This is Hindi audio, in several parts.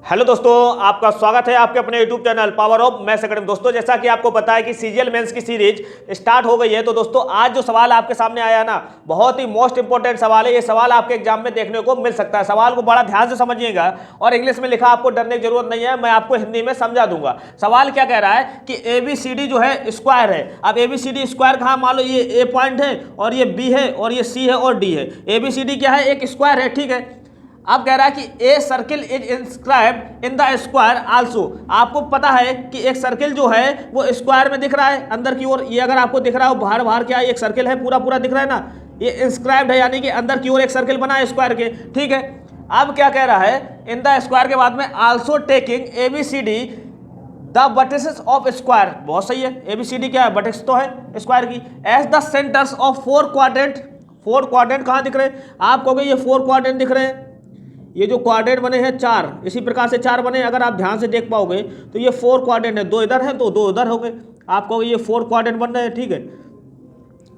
हेलो दोस्तों, आपका स्वागत है आपके अपने YouTube channel power of maths academy. दोस्तों, जैसा कि आपको पता है कि सीजीएल मेंस की सीरीज स्टार्ट हो गई है। तो दोस्तों, आज जो सवाल आपके सामने आया है ना, बहुत ही मोस्ट इंपॉर्टेंट सवाल है। ये सवाल आपके एग्जाम में देखने को मिल सकता है। सवाल को बड़ा ध्यान से समझिएगा और इंग्लिश में लिखा, आपको डरने की जरूरत नहीं है, मैं आपको हिंदी में समझा दूंगा। सवाल क्या कह रहा है कि ABCD जो है स्क्वायर है। अब ABCD स्क्वायर कहाँ, मान लो ये A पॉइंट है और ये B है और ये C है और D है। ABCD क्या है, एक स्क्वायर है, ठीक है। अब कह रहा है कि a circle is inscribed in the square also. आपको पता है कि एक सर्किल जो है वो स्क्वायर में दिख रहा है अंदर की ओर। ये अगर आपको दिख रहा है बाहर बाहर क्या है, एक सर्किल है, पूरा पूरा दिख रहा है ना, ये इंस्क्राइब्ड है, यानी कि अंदर की ओर एक सर्किल बना है स्क्वायर के, ठीक है। अब क्या कह रहा है, इन द स्क्वायर के बाद में also taking ABCD the vertices of square. बहुत सही है, ABCD क्या है, वर्टेक्स तो है स्क्वायर की। As the centres of four quadrant. Four quadrant कहाँ दिख रहे हैं, आप कहोगे ये फोर क्वाड्रेंट दिख रहे हैं, ये जो क्वाड्रेंट बने हैं चार, इसी प्रकार से चार बने। अगर आप ध्यान से देख पाओगे तो ये फोर क्वाड्रेंट है, दो इधर है तो दो उधर हो गए। आप कहोगे ये फोर क्वाड्रेंट बन रहे हैं, ठीक है,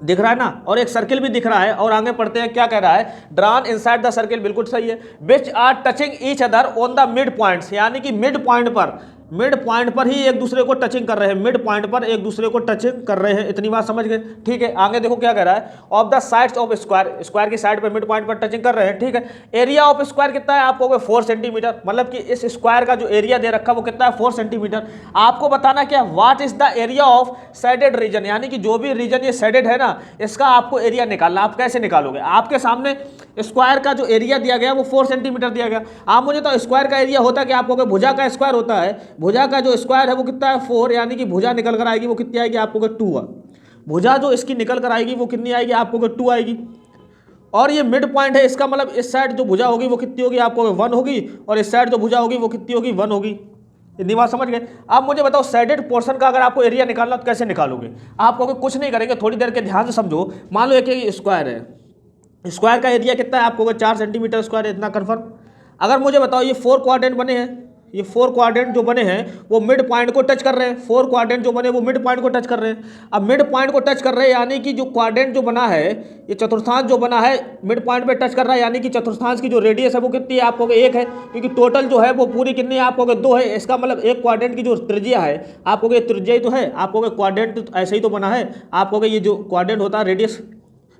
दिख रहा है ना। और एक सर्किल भी दिख रहा है। और आगे पढ़ते हैं, क्या कह रहा है, ड्रॉन इनसाइड द सर्किल, बिल्कुल सही है। Which are touching each other on the mid points, यानी कि मिड पॉइंट पर ही एक दूसरे को टचिंग कर रहे हैं। मिड पॉइंट पर एक दूसरे को टचिंग कर रहे हैं, इतनी बात समझ गए, ठीक है। आगे देखो क्या कह रहा है, of the sides of square, square की साइड पर मिड पॉइंट पर टचिंग कर रहे हैं, ठीक है। एरिया ऑफ स्क्वायर कितना है, आप कहोगे 4 सेंटीमीटर, मतलब कि इस स्क्वायर का जो एरिया दे रखा है वो कितना है, 4 सेंटीमीटर। आपको बताना क्या, what is the area of shaded region, यानी कि जो भी रीजन ये शेडेड है ना, इसका आपको एरिया निकालना। आप कैसे निकालोगे, आपके सामने स्क्वायर का जो एरिया दिया गया वो 4 सेंटीमीटर दिया गया। आप मुझे तो स्क्वायर का एरिया होता है कि आप कहोगे भुजा का स्क्वायर होता है, भुजा का जो स्क्वायर है वो कितना है, 4, यानी कि भुजा निकल कर आएगी वो कितनी आएगी, आप कहोगे 2। भुजा जो इसकी निकल कर आएगी वो कितनी आएगी, आप कहोगे 2 आएगी। और ये मिड पॉइंट है, इसका मतलब इस साइड जो भुजा होगी वो कितनी होगी, आप कहोगे 1 होगी, और इस साइड जो भुजा होगी वो कितनी होगी, 1 होगी। इतनी बात समझ गए। अब मुझे बताओ, शेडेड पोर्शन का अगर आपको एरिया निकालना तो कैसे निकालोगे। आप कहोगे कुछ नहीं करेंगे, थोड़ी देर के ध्यान से समझो। मान लो एक स्क्वायर है, स्क्वायर का एरिया कितना है, आप कहोगे 4 सेंटीमीटर स्क्वायर है, इतना कन्फर्म। अगर मुझे बताओ ये 4 क्वाड्रेंट बने हैं, ये 4 क्वाड्रेंट जो बने हैं वो मिड पॉइंट को टच कर रहे हैं। 4 क्वाड्रेंट जो बने वो मिड पॉइंट को टच कर रहे हैं। अब मिड पॉइंट को टच कर रहे हैं, यानी कि जो क्वाड्रेंट जो बना है, ये चतुर्थांश जो बना है मिड पॉइंट पे टच कर रहा है, यानी कि चतुर्थांश की जो रेडियस है वो कितनी है, आप कहोगे 1 है, क्योंकि टोटल जो है वो पूरी कितनी है, आप कहोगे 2 है। इसका मतलब एक क्वाड्रेंट की जो त्रिज्या है, आप कहोगे त्रिज्या ही तो है, आप कहोगे क्वाड्रेंट ऐसे ही तो बना है। आप कहोगे ये जो क्वाड्रेंट होता है रेडियस,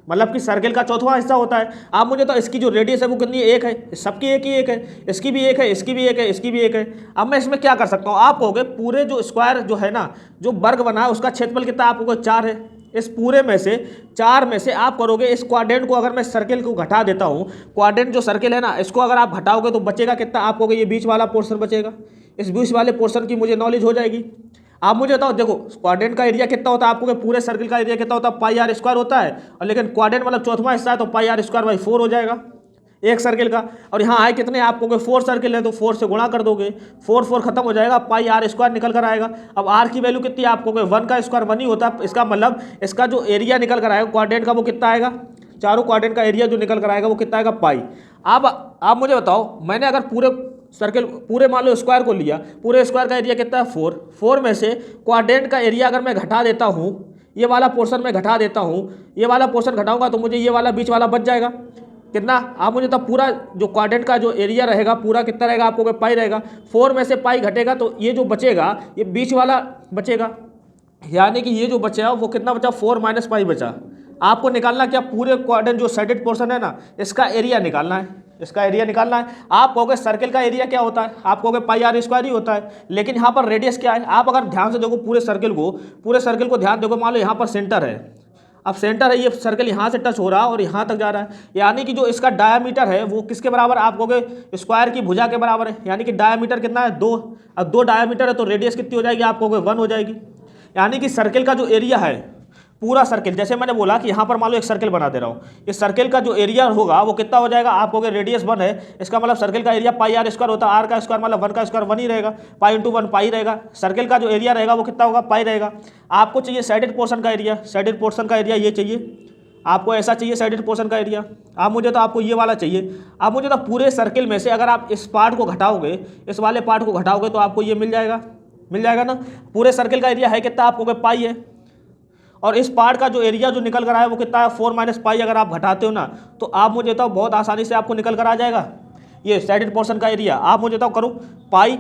मतलब कि सर्किल का चौथा हिस्सा होता है। आप मुझे तो इसकी जो रेडियस है वो कितनी है, 1 है, सबकी एक ही 1 है, इसकी भी 1 है, इसकी भी 1 है, इसकी भी 1 है। अब मैं इसमें क्या कर सकता हूँ, आप कहोगे पूरे जो स्क्वायर जो है ना, जो वर्ग बना है उसका क्षेत्रफल कितना, आप कहोगे 4 है। इस पूरे में से 4 में से आप करोगे इस क्वाड्रेंट को, अगर मैं सर्किल को घटा देता हूँ, क्वाड्रेंट जो सर्किल है ना, इसको अगर आप घटाओगे तो बचेगा कितना, आप कहोगे ये बीच वाला पोर्शन बचेगा। इस बीच वाले पोर्शन की मुझे नॉलेज हो जाएगी। आप मुझे बताओ, देखो क्वाड्रेंट का एरिया कितना होता है, आपको पूरे सर्किल का एरिया कितना होता है, पाई आर स्क्वायर होता है। और लेकिन क्वाड्रेंट मतलब चौथा हिस्सा है तो पाई आर स्क्वायर बाई 4 हो जाएगा एक सर्किल का। और यहाँ आए कितने, आपको 4 सर्किल है तो 4 से गुणा कर दोगे, 4 खत्म हो जाएगा, पाई आर स्क्वायर निकल कर आएगा। अब आर की वैल्यू कितनी है, आपको 1 का स्क्वायर 1 ही होता है। इसका मतलब इसका जो एरिया निकल कर आएगा क्वाड्रेंट का वो कितना आएगा, चारों क्वाड्रेंट का एरिया जो निकल कर आएगा वो कितना आएगा, पाई। अब आप मुझे बताओ, मैंने अगर पूरे सर्किल पूरे मान लो स्क्वायर को लिया, पूरे स्क्वायर का एरिया कितना है, 4 में से क्वाड्रेंट का एरिया अगर मैं घटा देता हूँ, ये वाला पोर्शन मैं घटा देता हूँ, ये वाला पोर्शन घटाऊंगा तो मुझे ये वाला बीच वाला बच जाएगा कितना। आप मुझे तब पूरा जो क्वाड्रेंट का जो एरिया रहेगा पूरा कितना रहेगा, आपको पाई रहेगा। 4 में से पाई घटेगा तो ये जो बचेगा ये बीच वाला बचेगा, यानी कि ये जो बचा वो कितना बचा, 4 माइनस पाई बचा। आपको निकालना क्या, पूरे क्वाड्रेंट जो शेडेड पोर्शन है ना, इसका एरिया निकालना है, इसका एरिया निकालना है। आप कहोगे सर्किल का एरिया क्या होता है, आप कहोगे पाई आर स्क्वायर ही होता है, लेकिन यहाँ पर रेडियस क्या है। आप अगर ध्यान से देखो पूरे सर्किल को ध्यान देखो, मान लो यहाँ पर सेंटर है, अब सेंटर है, ये सर्किल यहाँ से टच हो रहा है और यहाँ तक जा रहा है, यानी कि जो इसका डायामीटर है वो किसके बराबर, आप कहोगे स्क्वायर की भुजा के बराबर है, यानी कि डायामीटर कितना है, 2। अब 2 डायामीटर है तो रेडियस कितनी हो जाएगी, आप कहोगे 1 हो जाएगी। यानी कि सर्किल का जो एरिया है, पूरा सर्किल, जैसे मैंने बोला कि यहाँ पर मान लो एक सर्किल बना दे रहा हूँ, इस सर्किल का जो एरिया होगा वो कितना हो जाएगा, आप कहोगे रेडियस 1 है, इसका मतलब सर्किल का एरिया पाई आर स्क्वायर होता है। आर का स्क्वायर मतलब 1 का स्क्वायर 1 ही रहेगा, पाई इंटू 1 पाई रहेगा। सर्किल का जो एरिया रहेगा वो कितना होगा, पाई रहेगा। आपको चाहिए शेडेड पोर्शन का एरिया, शेडेड पोर्शन का एरिया ये चाहिए, आपको ऐसा चाहिए शेडेड पोर्शन का एरिया। आप मुझे तो आपको ये वाला चाहिए। आप मुझे तो पूरे सर्किल में से अगर आप इस पार्ट को घटाओगे, इस वाले पार्ट को घटाओगे तो आपको ये मिल जाएगा ना। पूरे सर्किल का एरिया है कितना, आपको पाई है, और इस पार्ट का जो एरिया जो निकल कर आया वो कितना है, 4 माइनस पाई। अगर आप घटाते हो ना तो आप मुझे तो बहुत आसानी से आपको निकल कर आ जाएगा। ये साइडेड पोर्शन का एरिया, आप मुझे बताओ करो, पाई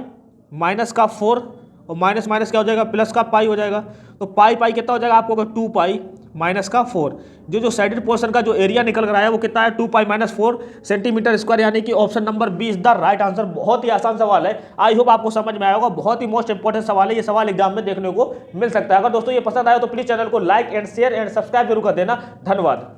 माइनस का 4 और माइनस माइनस क्या हो जाएगा, प्लस का पाई हो जाएगा। तो पाई पाई कितना हो जाएगा आपको, 2 पाई माइनस का 4। जो साइडेड पोर्शन का जो एरिया निकल रहा है वो कितना है, 2 पाई माइनस 4 सेंटीमीटर स्क्वायर, यानी कि option number B is the right answer. बहुत ही आसान सवाल है, आई होप आपको समझ में आया होगा। बहुत ही मोस्ट इंपॉर्टेंट सवाल है, ये सवाल एग्जाम में देखने को मिल सकता है। अगर दोस्तों ये पसंद आया तो प्लीज चैनल को like and share and subscribe जरूर कर देना। धन्यवाद।